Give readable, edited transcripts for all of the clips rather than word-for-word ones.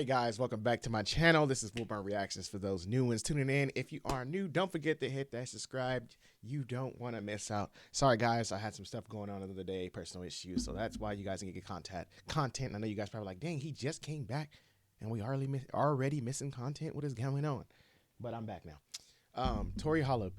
Hey guys, welcome back to my channel. This is Wilburn Reactions for those new ones tuning in. If you are new, don't forget to hit that subscribe. You don't want to miss out. Sorry guys, I had some stuff going on the other day, personal issues, so that's why you guys didn't get content. I know you guys probably like, dang, he just came back and we already missing content. What is going on? But I'm back now. TORI HOLUB.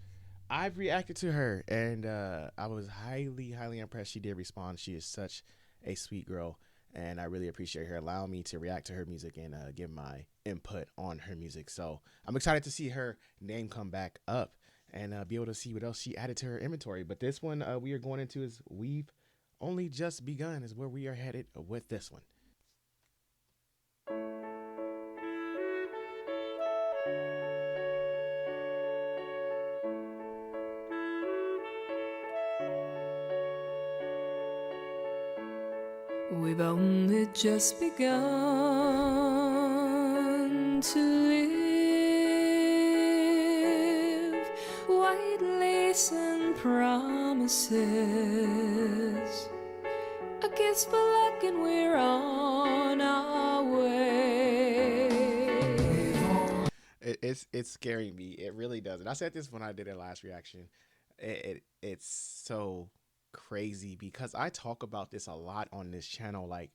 I've reacted to her and I was highly impressed. She did respond. She is such a sweet girl. And I really appreciate her allowing me to react to her music and give my input on her music. So I'm excited to see her name come back up and be able to see what else she added to her inventory. But this one we are going into is We've Only Just Begun is where we are headed with this one. We've only just begun to live, white lace and promises, a kiss for luck and we're on our way. It's scaring me. It really does. And I said this when I did a last reaction. It's so crazy because I talk about this a lot on this channel, like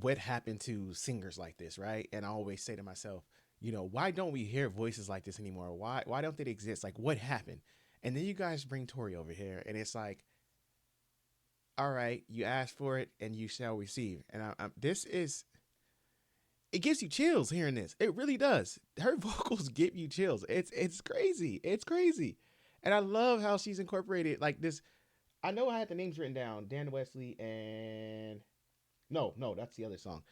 what happened to singers like this, right? And I always say to myself, you know, why don't we hear voices like this anymore? Why don't they exist? Like, what happened? And then you guys bring TORI over here and it's like, all right, you asked for it and you shall receive. And it gives you chills hearing this. It really does. Her vocals give you chills. It's crazy. It's crazy. And I love how she's incorporated like this. I know I had the names written down. Dan Wesley and no, that's the other song,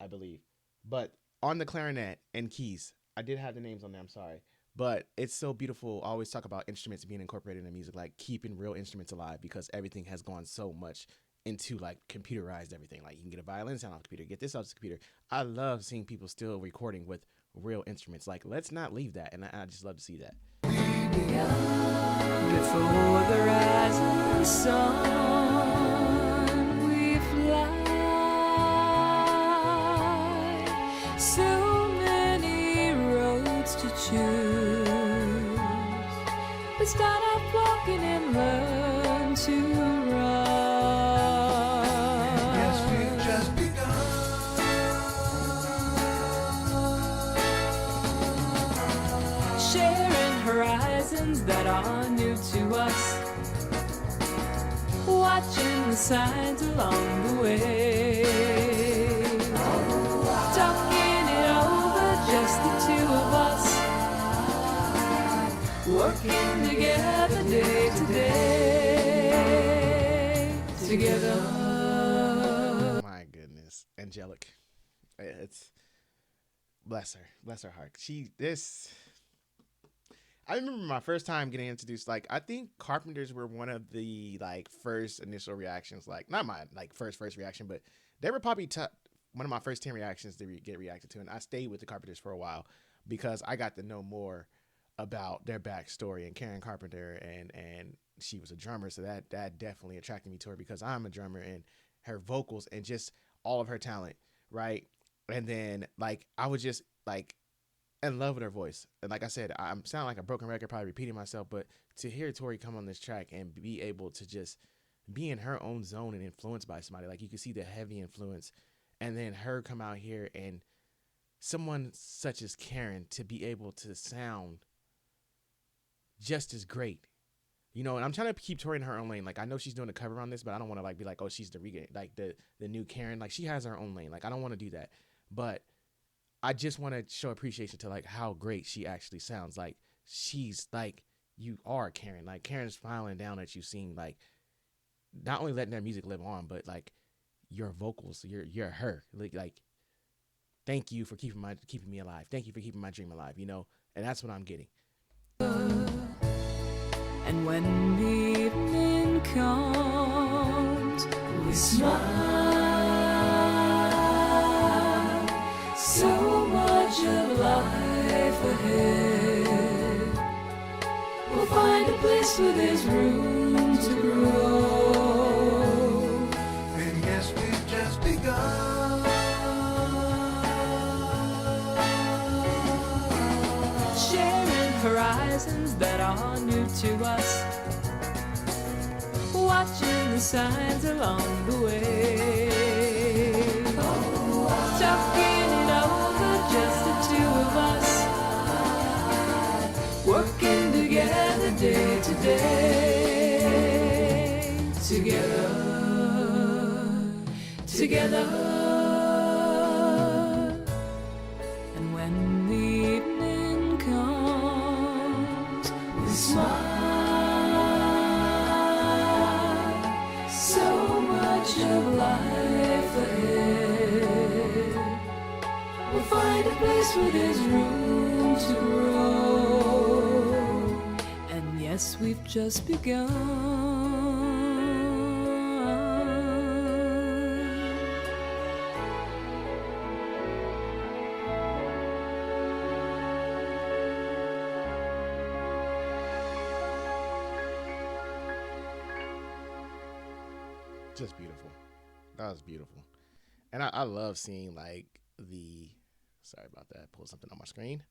I believe. But on the clarinet and keys, I did have the names on there. I'm sorry. But it's so beautiful. I always talk about instruments being incorporated in music, like keeping real instruments alive, because everything has gone so much into like computerized everything. Like you can get a violin sound off the computer, get this off the computer. I love seeing people still recording with real instruments. Like, let's not leave that. And I just love to see that. Before the rising sun we fly, so many roads to choose. We start off walking and learn to run. Yes, we've just begun. Sharing horizons that are new to us, watching the signs along the way, talking it over, just the two of us, working together day to day, together. My goodness, angelic. It's bless her heart. I remember my first time getting introduced. Like, I think Carpenters were one of the like first initial reactions. Like, not my like first reaction, but they were probably one of my first 10 reactions to get reacted to. And I stayed with the Carpenters for a while because I got to know more about their backstory and Karen Carpenter, and she was a drummer, so that definitely attracted me to her because I'm a drummer, and her vocals and just all of her talent, right? And then like I was just like in love with her voice. And like I said, I'm sounding like a broken record, probably repeating myself, but to hear TORI come on this track and be able to just be in her own zone and influenced by somebody, like you can see the heavy influence, and then her come out here and someone such as Karen to be able to sound just as great, you know. And I'm trying to keep TORI in her own lane. Like, I know she's doing a cover on this, but I don't want to like be like, oh, she's the new Karen. Like, she has her own lane. Like, I don't want to do that, but I just want to show appreciation to like how great she actually sounds. Like, she's like, you are Karen. Like, Karen's smiling down at you, seeing like not only letting their music live on, but like your vocals. You're her. Like thank you for keeping me alive. Thank you for keeping my dream alive. You know, and that's what I'm getting. And when the evening comes, we smile. So much of life ahead. We'll find a place where there's room to grow. And yes, we've just begun. horizons that are new to us, watching the signs along the way, talking it over, just the two of us, working together day to day, together. And when the evening comes, we smile. So much of life ahead. We'll find a place where there's room to grow. And yes, we've just begun. Just beautiful. That was beautiful. And I love seeing like sorry about that, pull something on my screen.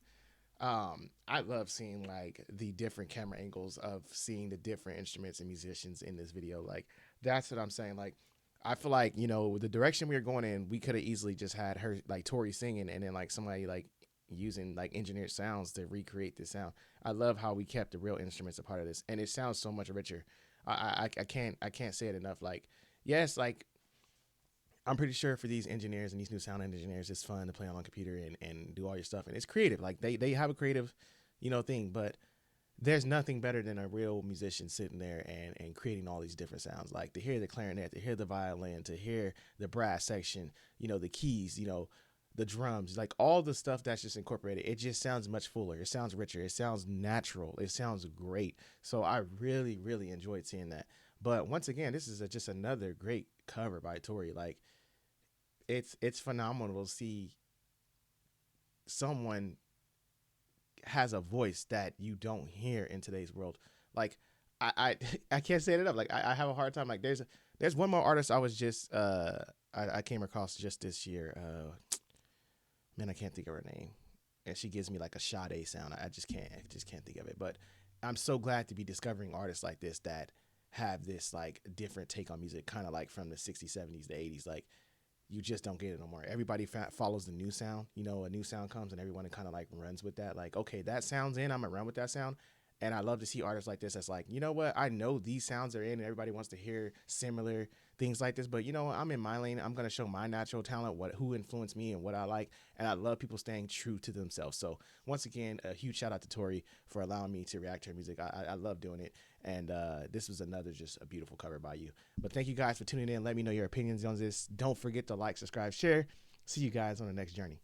I love seeing like the different camera angles of seeing the different instruments and musicians in this video. Like that's what I'm saying. Like I feel like, you know, the direction we were going in, we could have easily just had her like Tori singing and then like somebody like using like engineered sounds to recreate this sound. I love how we kept the real instruments a part of this, and it sounds so much richer. I can't say it enough. Like yes, like I'm pretty sure for these engineers and these new sound engineers, it's fun to play on a computer and do all your stuff. And it's creative. Like they have a creative, you know, thing, but there's nothing better than a real musician sitting there and creating all these different sounds. Like to hear the clarinet, to hear the violin, to hear the brass section, you know, the keys, you know, the drums, like all the stuff that's just incorporated. It just sounds much fuller. It sounds richer. It sounds natural. It sounds great. So I really, really enjoyed seeing that. But once again, this is just another great cover by Tori. Like it's phenomenal to see someone has a voice that you don't hear in today's world. Like I can't say it enough. Like I have a hard time. Like there's one more artist I was just I came across just this year. Man, I can't think of her name, and she gives me like a Sade sound. I just can't think of it. But I'm so glad to be discovering artists like this that have this like different take on music, kind of like from the 60s, 70s, the 80s. Like you just don't get it no more. Everybody follows the new sound. You know, a new sound comes and everyone kind of like runs with that. Like, okay, that sound's in, I'm gonna run with that sound. And I love to see artists like this that's like, you know what, I know these sounds are in and everybody wants to hear similar things like this, but you know what, I'm in my lane. I'm going to show my natural talent, who influenced me and what I like. And I love people staying true to themselves. So once again, a huge shout out to Tori for allowing me to react to her music. I love doing it. And this was another just a beautiful cover by you. But thank you guys for tuning in. Let me know your opinions on this. Don't forget to like, subscribe, share. See you guys on the next journey.